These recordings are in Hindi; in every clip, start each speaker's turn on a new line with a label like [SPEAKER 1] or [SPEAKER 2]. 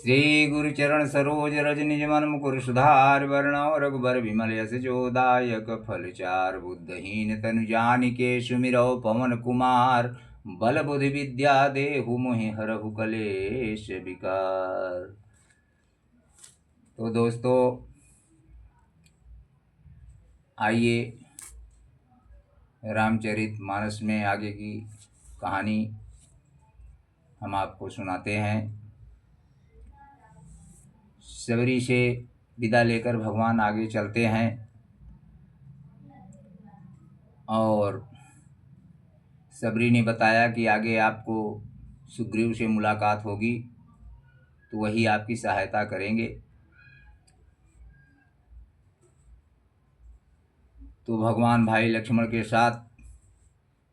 [SPEAKER 1] श्री गुरु चरण सरोज रज निज मन मुकुर सुधार वर्णव रघुबर विमल यश जोदायक फलचार बुद्धहीन तनु जानिके सुमिरौ पवन कुमार बल बुद्धि विद्या देहु मोहि हरहु कलेश विकार। तो दोस्तों आइए रामचरितमानस में आगे की कहानी हम आपको सुनाते हैं। सबरी से विदा लेकर भगवान आगे चलते हैं और सबरी ने बताया कि आगे आपको सुग्रीव से मुलाकात होगी तो वही आपकी सहायता करेंगे। तो भगवान भाई लक्ष्मण के साथ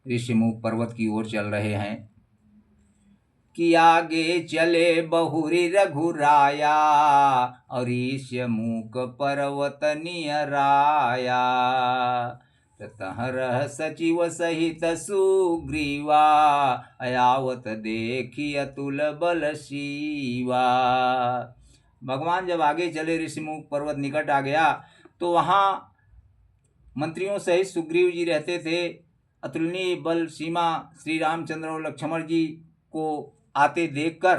[SPEAKER 1] ऋषिमुख पर्वत की ओर चल रहे हैं कि आगे चले बहुरी रघुराया और ऋषिमुख पर्वत नियराया। ततः रह सचिव सहित सुग्रीवा अयावत देखी अतुल बल शिवा। भगवान जब आगे चले ऋषिमुख पर्वत निकट आ गया तो वहाँ मंत्रियों सहित सुग्रीव जी रहते थे। अतुलनीय बल सीमा श्री रामचंद्र और लक्ष्मण जी को आते देखकर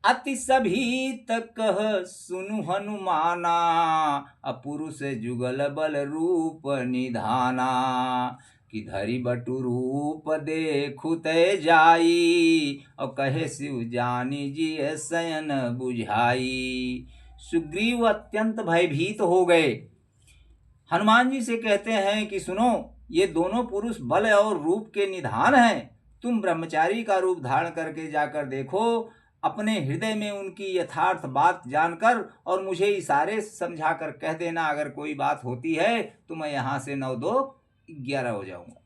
[SPEAKER 1] अति सभीत कह सुनु हनुमाना अपुरुष जुगल बल रूप निधाना। कि धरि बटु रूप देखु तै जाई और कहे शिव जानी जी शयन बुझाई। सुग्रीव अत्यंत भयभीत हो गए। हनुमान जी से कहते हैं कि सुनो, ये दोनों पुरुष बल और रूप के निधान हैं। तुम ब्रह्मचारी का रूप धारण करके जाकर देखो, अपने हृदय में उनकी यथार्थ बात जानकर और मुझे इशारे समझाकर कह देना अगर कोई बात होती है तो मैं यहाँ से 9-2-11 हो जाऊंगा।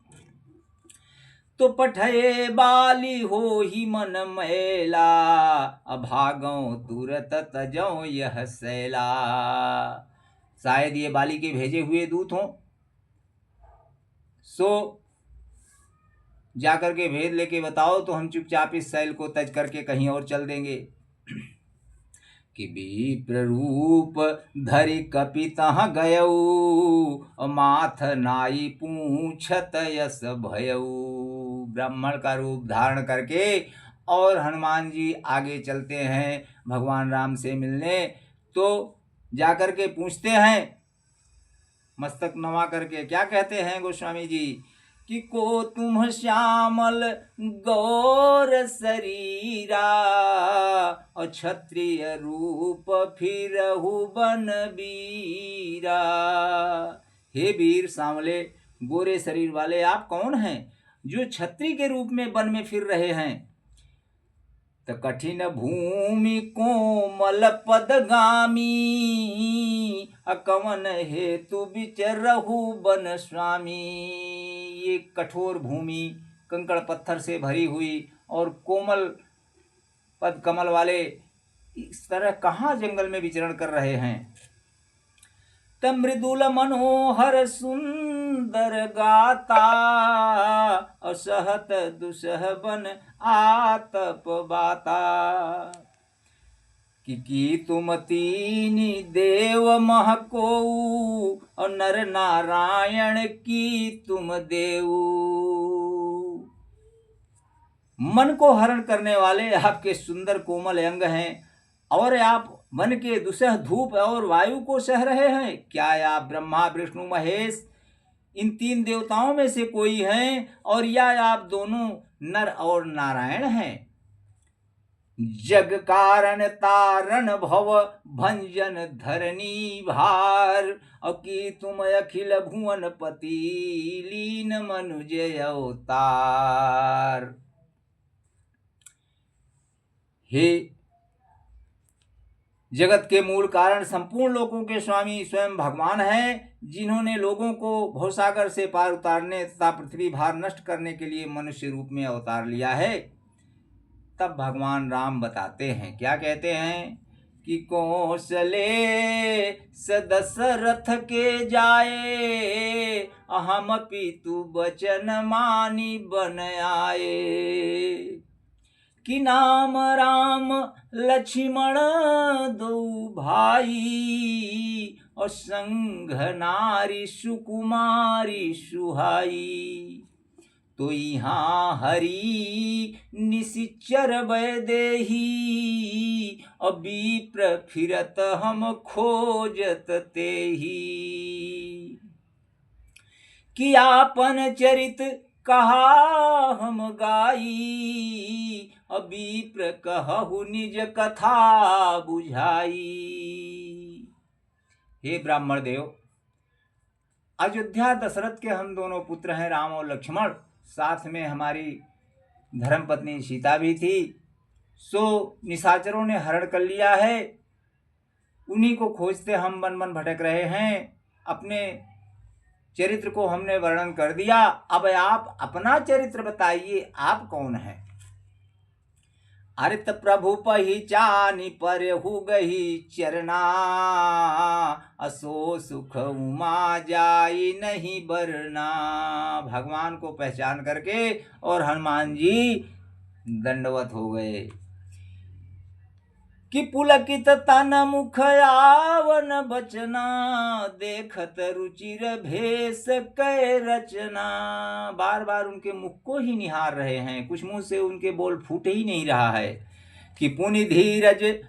[SPEAKER 1] तो पठये बाली हो ही मन मैला अभागों तुरत तजों यह सैला। शायद ये बाली के भेजे हुए दूत हों, सो जाकर के भेद लेके बताओ तो हम चुपचाप इस शैल को तज करके कहीं और चल देंगे। कि विप्र रूप धरि कपितः गयऊ माथ नाई पूछत यस भयऊ। ब्राह्मण का रूप धारण करके और हनुमान जी आगे चलते हैं भगवान राम से मिलने। तो जाकर के पूछते हैं मस्तक नवा करके, क्या कहते हैं गोस्वामी जी कि को तुम श्यामल गौर शरीरा और क्षत्रिय रूप फिरहु बन बीरा। हे वीर सांवले गोरे शरीर वाले आप कौन हैं जो क्षत्रिय के रूप में वन में फिर रहे हैं। तो कठिन भूमि कोमल पदगामी अकवन हेतु विचरहु वन स्वामी। ये कठोर भूमि कंकड़ पत्थर से भरी हुई और कोमल पद कमल वाले इस तरह कहाँ जंगल में विचरण कर रहे हैं। तब मृदुल मनोहर सुंदर गाता असहत दुसह बन आतप बाता। कि तुम तीनी देव महको और नर नारायण की तुम देऊ। मन को हरण करने वाले आपके सुंदर कोमल अंग हैं और आप मन के दुसह धूप और वायु को सह रहे हैं। क्या आप ब्रह्मा विष्णु महेश इन 3 देवताओं में से कोई हैं और या आप दोनों नर और नारायण हैं। जग कारण तारण भव भंजन धरनी भार और कि तुम अखिल भुवन पति लीन मनुज अवतार। हे जगत के मूल कारण संपूर्ण लोकों के स्वामी स्वयं भगवान हैं, जिन्होंने लोगों को भवसागर से पार उतारने तथा पृथ्वी भार नष्ट करने के लिए मनुष्य रूप में अवतार लिया है। तब भगवान राम बताते हैं, क्या कहते हैं कि कौशले सदशरथ के जाए अहम पितु बचन मानी बन आए। कि नाम राम लक्ष्मण दो भाई, और संग नारी सुकुमारी सुहाई। तो यहाँ हरि निशिचर वैदेही, और विप्र फिरत हम खोजत तेही। कि आपन चरित कहा हम गाई, और विप्र कहु निज कथा बुझाई। हे ब्राह्मण देव, अयोध्या दशरथ के हम दोनों पुत्र हैं, राम और लक्ष्मण। साथ में हमारी धर्मपत्नी सीता भी थी। सो निशाचरों ने हरण कर लिया है, उन्हीं को खोजते हम मन मन भटक रहे हैं। अपने चरित्र को हमने वर्णन कर दिया। अब आप अपना चरित्र बताइए, आप कौन हैं? अरित प्रभु पहिचानी पर हु गही चरना, असो सुख उमा जाई नहीं बरना। भगवान को पहचान करके और हनुमान जी दंडवत हो गए। कि पुलकित तन मुख आवन बचना, देखत रुचिर भेष कै रचना। बार बार उनके मुख को ही निहार रहे हैं, कुछ मुंह से उनके बोल फूट ही नहीं रहा है। कि पुनि धीरज,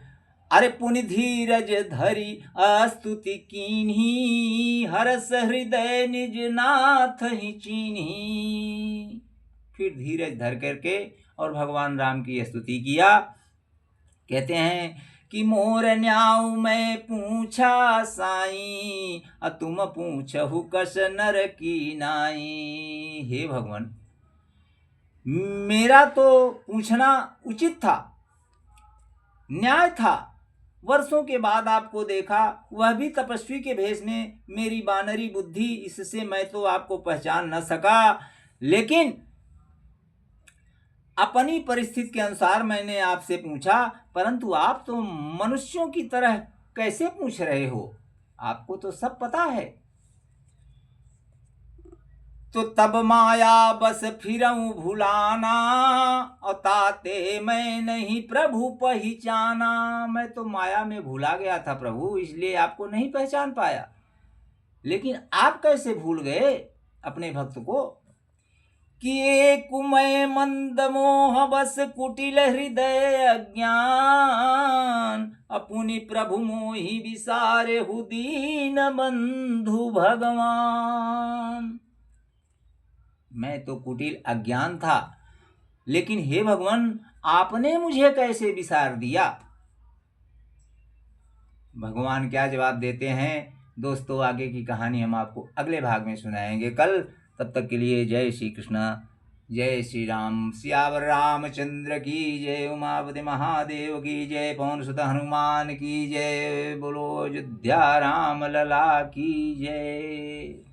[SPEAKER 1] अरे पुनि धीरज धरी अस्तुति कीन्ही, हरस हृदय निज नाथ ही चीन्ही। फिर धीरज धर करके और भगवान राम की स्तुति किया। कहते हैं कि मोर न्याऊ मैं पूछा साई, तुम पूछहु कस नर की नाई। हे भगवान, मेरा तो पूछना उचित था, न्याय था। वर्षों के बाद आपको देखा, वह भी तपस्वी के भेष में। मेरी बानरी बुद्धि, इससे मैं तो आपको पहचान न सका, लेकिन अपनी परिस्थिति के अनुसार मैंने आपसे पूछा। परंतु आप तो मनुष्यों की तरह कैसे पूछ रहे हो? आपको तो सब पता है। तो तब माया बस फिरऊं भुलाना, और ताते मैं नहीं प्रभु पहचाना। मैं तो माया में भूला गया था प्रभु, इसलिए आपको नहीं पहचान पाया। लेकिन आप कैसे भूल गए अपने भक्त को? कि एक मैं मंद मोह बस कुटिल हृदय अज्ञान, अपुनि प्रभु मोहि विसारे हु दीन बंधु भगवान। मैं तो कुटिल अज्ञान था, लेकिन हे भगवान, आपने मुझे कैसे विसार दिया? भगवान क्या जवाब देते हैं दोस्तों, आगे की कहानी हम आपको अगले भाग में सुनाएंगे कल। तब तक के लिए जय श्री कृष्ण, जय श्री राम। सियावर रामचंद्र की जय, उमापति महादेव की जय, पवन सुत हनुमान की जय। बोलो अयोध्या राम लला की जय।